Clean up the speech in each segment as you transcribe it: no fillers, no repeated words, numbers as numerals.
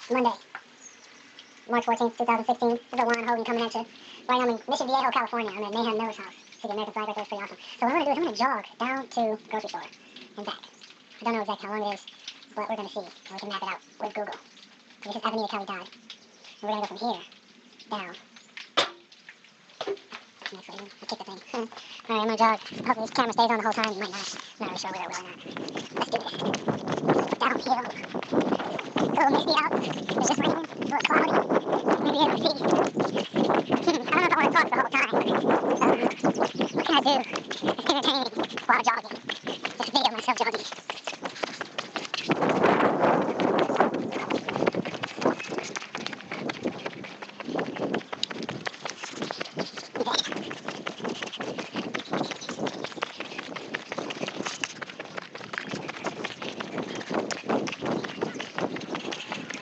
Monday, March 14th, 2016. This is a Juan Hogan coming at you. Right now I'm in Mission Viejo, California. I'm at Mayhem Miller's house. See the American flag right there? It's pretty awesome. So what I'm going to do is I'm going to jog down to the grocery store and back. I don't know exactly how long it is, but we're going to see. And we can map it out with Google. So this is Avenida Kelly Dodd. And we're going to go from here down. Next one. I kicked the thing. Alright, I'm going to jog. Hopefully this camera stays on the whole time. It might not. I'm not really sure whether it will or not. Let's do this. Downhill. It's a little misty out. It's just raining. It's a little cloudy. Maybe able to see. I don't know if I want to talk the whole time. What can I do? It's entertaining while jogging. Just video myself jogging.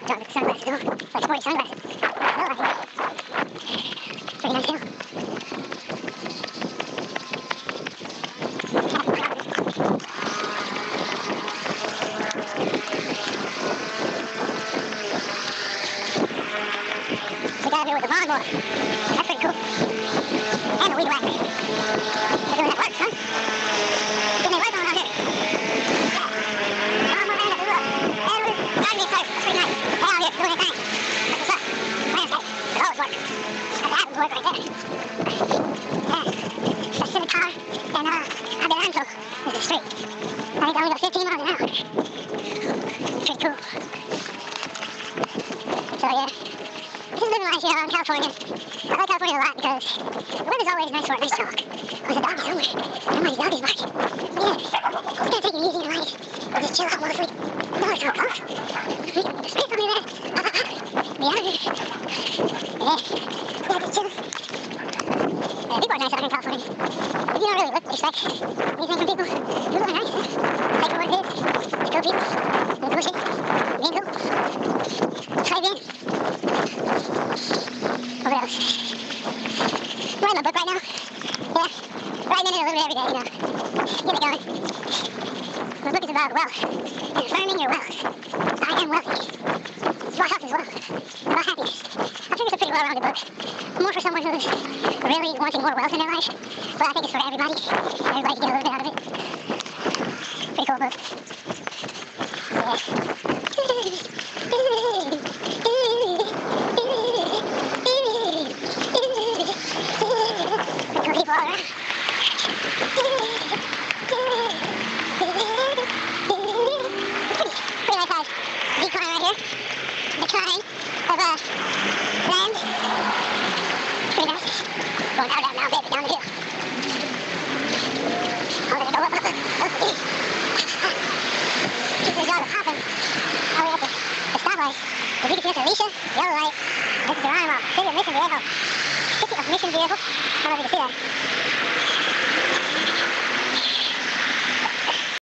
Got the sunglasses on. It's like 40 sunglasses. I love it. Pretty nice hill. We got here with the lawnmower. That's pretty cool. And the weed whacker. They're doing that work, huh? Getting their work on out here. Yeah. Lawnmower and the look. And we're gardening first. That's pretty nice. They're out here doing their thing. That's what's up. Landscape. It's always work. That's Adam's work right there. Yeah. That's in the car. And Adelanto is the street. I think I only got 15 miles an hour. Pretty cool. So yeah. Just living life here in California. I like California a lot because the weather's always nice for a nice jog. There's a doggy somewhere. Somebody's doggy's barking. Yeah. Just gonna take it easy in life. Or just chill out while asleep. No, it's not off. Spit on me there. Be out of here. Yeah. Yeah, just chill. People are nice out here in California. If you don't really look, expect anything from people. People are nice. Take the word it is. It's cool people. No bullshit. Being cool. Try again. What else? I'm writing my book right now. Yeah. Writing in it a little bit every day, you know. Get it going. My book is about wealth. And affirming your wealth. I am wealthy. It's about health as well. It's about happiness. I think it's a pretty well-rounded book. More for someone who's really wanting more wealth in their life. But I think it's for everybody. Everybody can get a little bit out of it. Pretty cool book. Yeah. People all around. Pretty nice size decline right here. Decline of land. Pretty nice. Going down, baby, down the hill. I'm gonna go up. Keep the jog hopping. Now we at the stoplight. As you can see, that's Alicia, yellow light. This is Geronimo, City of Mission Viejo. City of Mission Viejo. I don't know if you can see that.